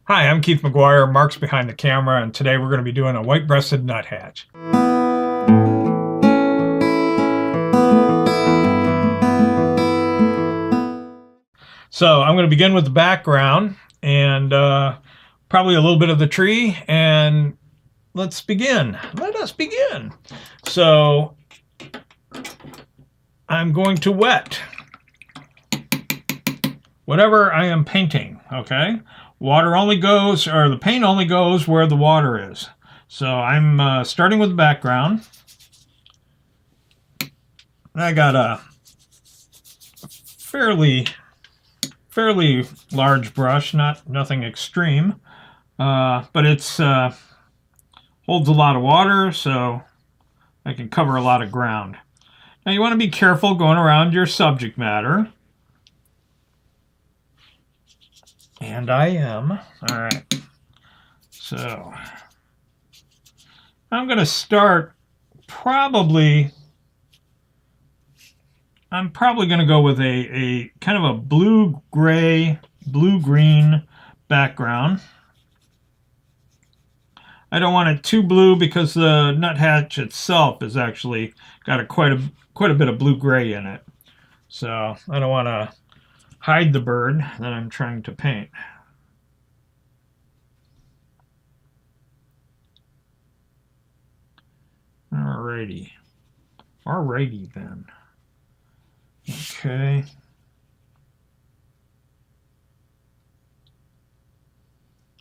Hi, I'm Keith McGuire, Mark's behind the camera, and today we're going to be doing a white-breasted nuthatch. So I'm going to begin with the background and probably a little bit of the tree, and let's begin. Let us begin. So I'm going to wet whatever I am painting, okay? Water only goes, or the paint only goes where the water is. So I'm starting with the background. I got a fairly large brush, nothing extreme, but it's holds a lot of water, so I can cover a lot of ground. Now you want to be careful going around your subject matter. And I am. All right. So I'm going to start I'm probably going to go with a kind of a blue-gray, blue-green background. I don't want it too blue because the nuthatch itself has actually got quite a bit of blue-gray in it. So I don't want to hide the bird that I'm trying to paint. Alrighty then. Okay.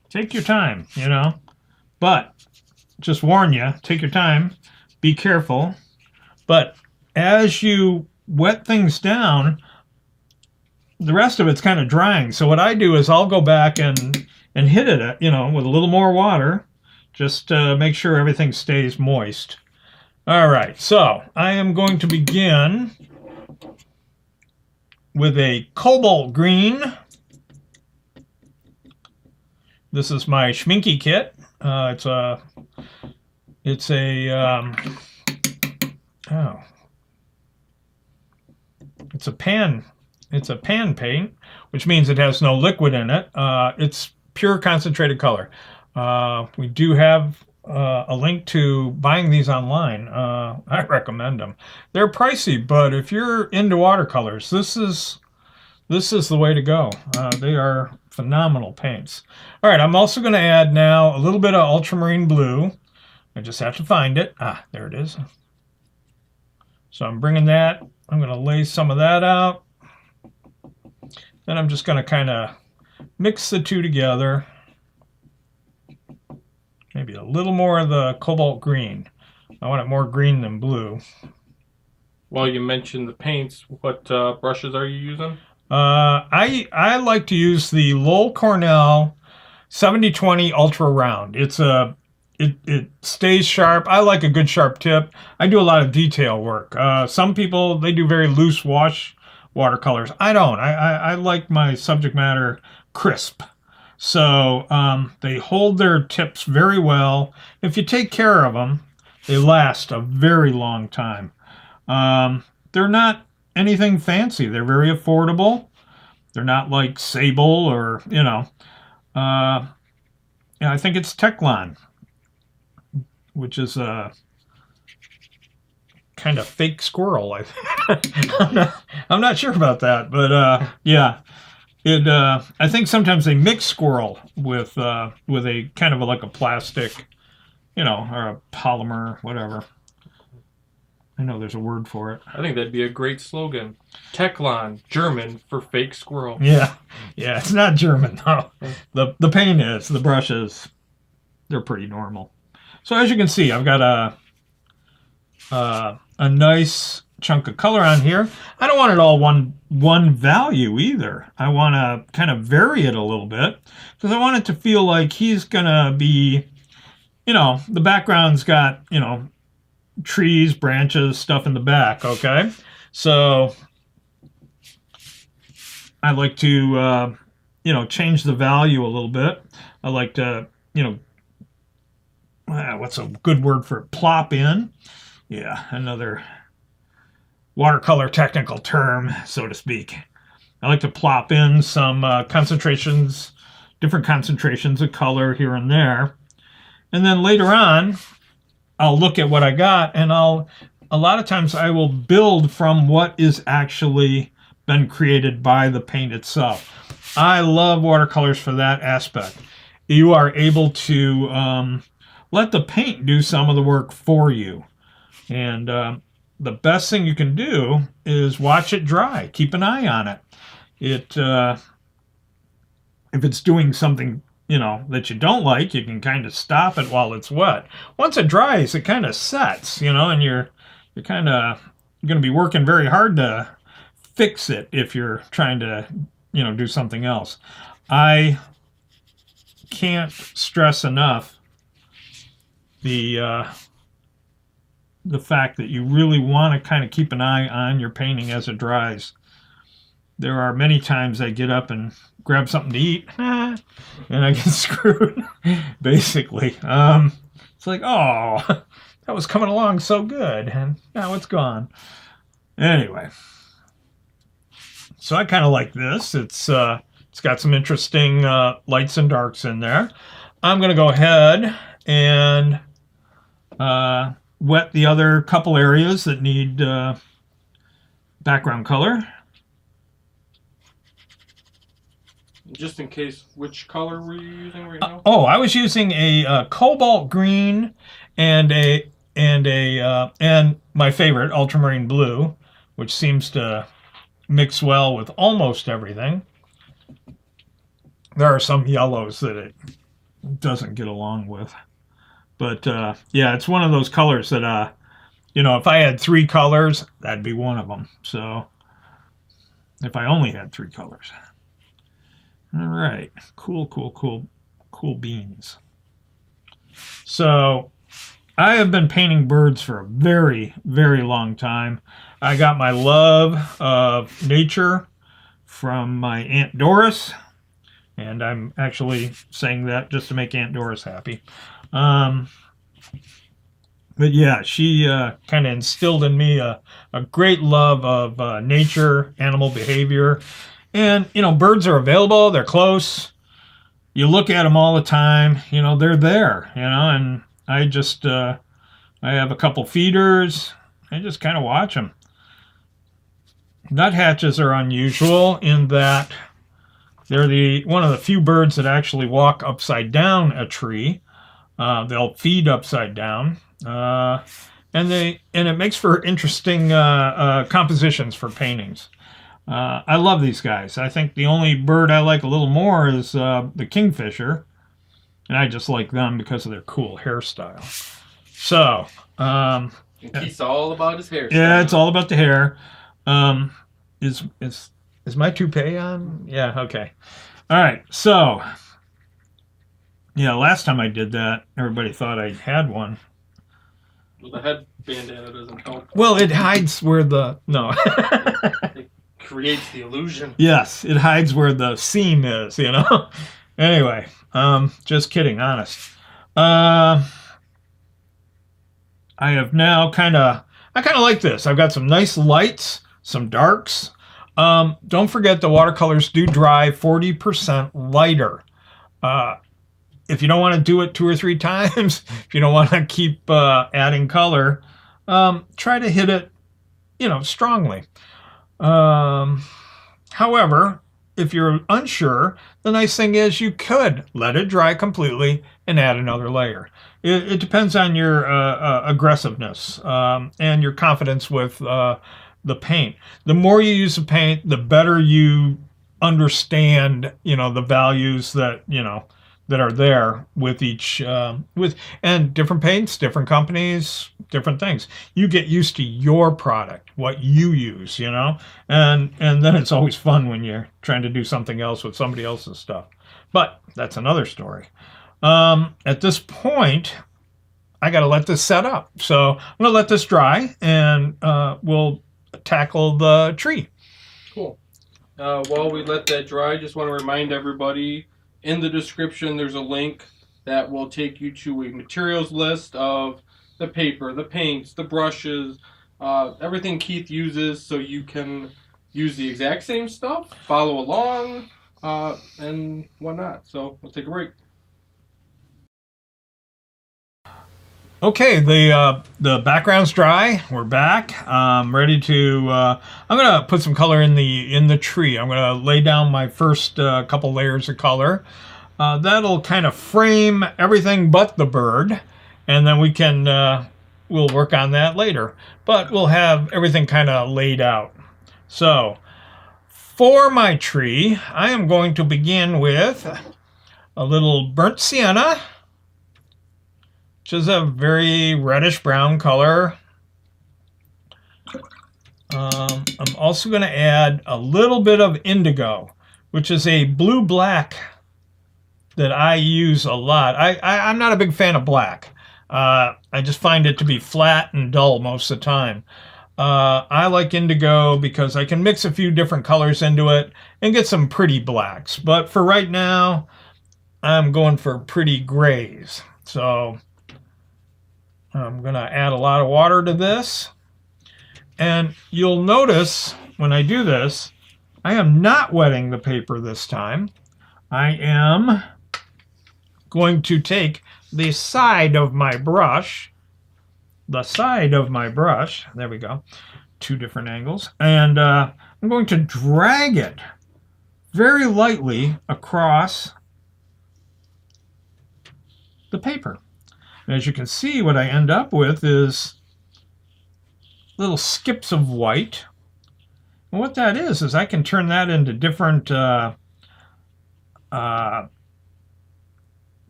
Take your time, you know, but just warn you, take your time, be careful. But as you wet things down, the rest of it's kind of drying. So what I do is I'll go back and hit it, you know, with a little more water, just to make sure everything stays moist. All right, so I am going to begin with a cobalt green. This is my Schminky kit. It's a pan paint, which means it has no liquid in it. It's pure concentrated color. We do have a link to buying these online. I recommend them. They're pricey, but if you're into watercolors, this is the way to go. They are phenomenal paints. All right, I'm also going to add now a little bit of ultramarine blue. I just have to find it. There it is. So I'm bringing that. I'm going to lay some of that out. Then I'm just going to kind of mix the two together. Maybe a little more of the cobalt green. I want it more green than blue. Well, you mentioned the paints. What brushes are you using? I like to use the Lowell Cornell 7020 Ultra Round. It stays sharp. I like a good sharp tip. I do a lot of detail work. Some people, they do very loose wash watercolors. I don't. I like my subject matter crisp. So they hold their tips very well. If you take care of them, they last a very long time. They're not anything fancy. They're very affordable. They're not like Sable or, you know. Yeah, I think it's Teclon, which is a kind of fake squirrel. I'm not sure about that, but yeah. I think sometimes they mix squirrel with a kind of like a plastic, you know, or a polymer, whatever. I know there's a word for it. I think that'd be a great slogan. Teclon, German for fake squirrel. Yeah, it's not German, no. The paint is, the brushes, they're pretty normal. So as you can see, I've got a nice chunk of color on here. I don't want it all one value either. I want to kind of vary it a little bit because I want it to feel like he's gonna be, you know, the background's got, you know, trees, branches, stuff in the back. Okay, so I like to you know, change the value a little bit. I like to, you know, what's a good word for it? Plop in. Yeah, another watercolor technical term, so to speak. I like to plop in some concentrations different concentrations of color here and there. And then later on, I'll look at what I got, and a lot of times I will build from what is actually been created by the paint itself. I love watercolors for that aspect. You are able to let the paint do some of the work for you. And the best thing you can do is watch it dry. Keep an eye on it. If it's doing something, that you don't like, you can kind of stop it while it's wet. Once it dries, it kind of sets, and you're kind of going to be working very hard to fix it if you're trying to, do something else. I can't stress enough the fact that you really want to kind of keep an eye on your painting as it dries. There are many times I get up and grab something to eat, and I get screwed, basically. It's like, oh, that was coming along so good, and now it's gone. Anyway, so I kind of like this. It's got some interesting lights and darks in there. I'm going to go ahead and wet the other couple areas that need background color. Just in case, which color were you using right now? I was using a cobalt green and my favorite, ultramarine blue, which seems to mix well with almost everything. There are some yellows that it doesn't get along with. But yeah, it's one of those colors that, if I had 3 colors, that'd be one of them. So if I only had 3 colors. All right, cool beans. So I have been painting birds for a very, very long time. I got my love of nature from my Aunt Doris, and I'm actually saying that just to make Aunt Doris happy. But yeah, she kind of instilled in me a great love of nature, animal behavior. And, birds are available. They're close. You look at them all the time. They're there, and I just, I have a couple feeders. I just kind of watch them. Nuthatches are unusual in that they're one of the few birds that actually walk upside down a tree. They'll feed upside down. And it makes for interesting compositions for paintings. I love these guys. I think the only bird I like a little more is the kingfisher, and I just like them because of their cool hairstyle. So, Keith's all about his hairstyle. Yeah, it's all about the hair. Is my toupee on? Yeah, okay. All right, so yeah, last time I did that, everybody thought I had one. Well, the head bandana doesn't help. Well, it hides where the It creates the illusion. Yes, it hides where the seam is, Anyway, just kidding, honest. I have now I kind of like this. I've got some nice lights, some darks. Don't forget the watercolors do dry 40% lighter. If you don't want to do it 2 or 3 times, if you don't want to keep adding color, try to hit it, strongly. However, if you're unsure, the nice thing is you could let it dry completely and add another layer. It depends on your aggressiveness and your confidence with the paint. The more you use the paint, the better you understand, the values that, that are there with each, and different paints, different companies, different things. You get used to your product, what you use, and then it's always fun when you're trying to do something else with somebody else's stuff. But that's another story. At this point, I got to let this set up. So I'm going to let this dry, and we'll tackle the tree. Cool. While we let that dry, just want to remind everybody, in the description, there's a link that will take you to a materials list of the paper, the paints, the brushes, everything Keith uses, so you can use the exact same stuff, follow along, and whatnot. So let's take a break. Okay, the background's dry. We're back. Ready to. I'm gonna put some color in the tree. I'm gonna lay down my first couple layers of color. That'll kind of frame everything but the bird, and then we'll work on that later. But we'll have everything kind of laid out. So for my tree, I am going to begin with a little burnt sienna, which is a very reddish brown color. I'm also going to add a little bit of indigo, which is a blue-black that I use a lot. I'm not a big fan of black. I just find it to be flat and dull most of the time. I like indigo because I can mix a few different colors into it and get some pretty blacks. But for right now, I'm going for pretty grays. So I'm going to add a lot of water to this. And you'll notice when I do this, I am not wetting the paper this time. I am going to take the side of my brush, there we go, 2 different angles, and I'm going to drag it very lightly across the paper. And as you can see, what I end up with is little skips of white. And what that is I can turn that into different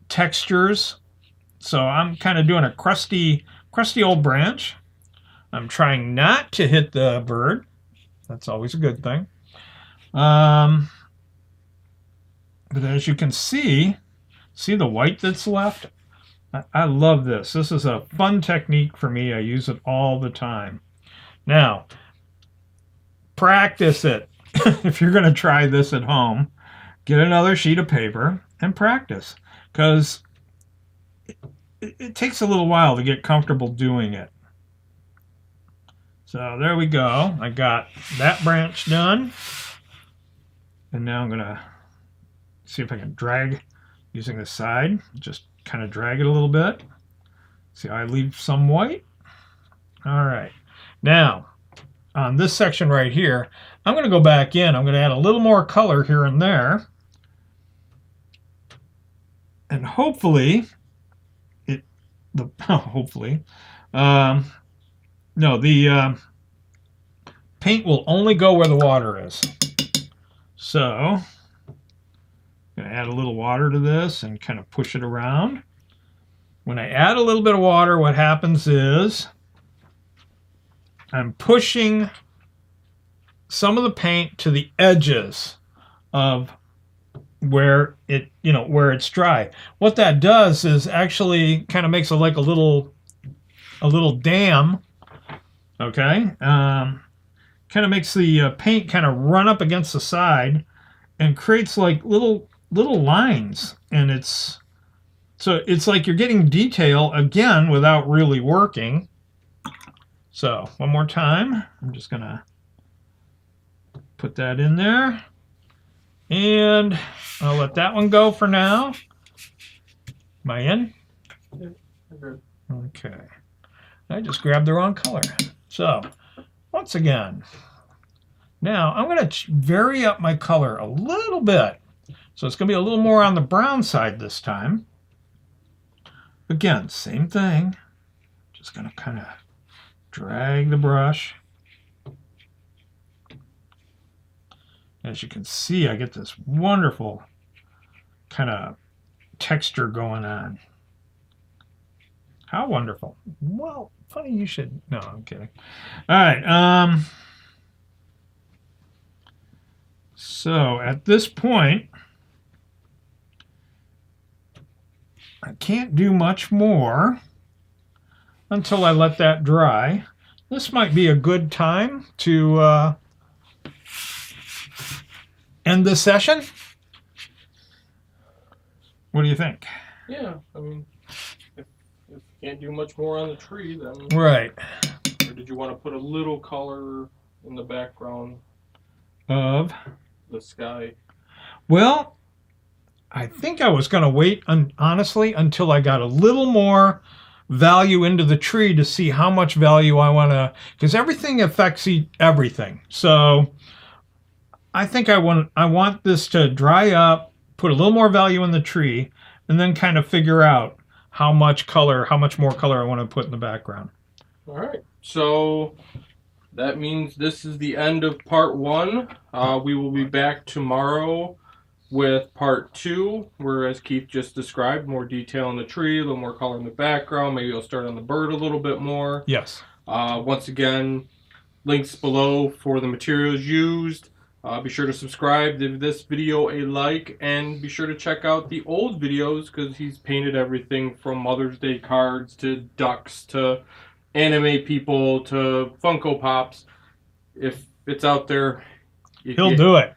textures. So I'm kind of doing a crusty old branch. I'm trying not to hit the bird. That's always a good thing. But as you can see the white that's left? I love this. This is a fun technique for me. I use it all the time. Now, practice it. If you're going to try this at home, get another sheet of paper and practice, because it takes a little while to get comfortable doing it. So there we go. I got that branch done. And now I'm going to see if I can drag using the side. Just kind of drag it a little bit. See how I leave some white? All right. Now, on this section right here, I'm going to go back in. I'm going to add a little more color here and there. And hopefully, the paint will only go where the water is. So, I'm going to add a little water to this and kind of push it around. When I add a little bit of water, what happens is I'm pushing some of the paint to the edges of where it's dry. What that does is actually kind of makes it like a little dam. Okay, kind of makes the paint kind of run up against the side and creates like little lines, and it's like you're getting detail again without really working. So one more time, I'm just gonna put that in there, and I'll let that one go for now. Am I in? Okay. I just grabbed the wrong color. So once again, now I'm going to vary up my color a little bit. So it's going to be a little more on the brown side this time. Again, same thing. Just going to kind of drag the brush. As you can see, I get this wonderful kind of texture going on. How wonderful. Well, funny you should. No, I'm kidding. All right. So at this point, I can't do much more until I let that dry. This might be a good time to end this session. What do you think? Yeah, I mean, if you can't do much more on the tree, then... Right. Or did you want to put a little color in the background of the sky? Well, I think I was going to wait, honestly, until I got a little more value into the tree to see how much value I want to, because everything affects everything. So I think I want this to dry up, put a little more value in the tree, and then kind of figure out how much more color I want to put in the background. All right. So that means this is the end of part 1. We will be back tomorrow with part 2, where, as Keith just described, more detail on the tree, a little more color in the background. Maybe I'll start on the bird a little bit more. Yes. Once again, links below for the materials used. Be sure to subscribe, give this video a like, and be sure to check out the old videos because he's painted everything from Mother's Day cards to ducks to anime people to Funko Pops. If it's out there, he'll do it.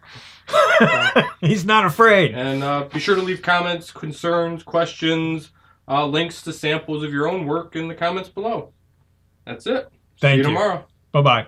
He's not afraid. And be sure to leave comments, concerns, questions, links to samples of your own work in the comments below. That's it. Thank you. See you tomorrow. Bye-bye.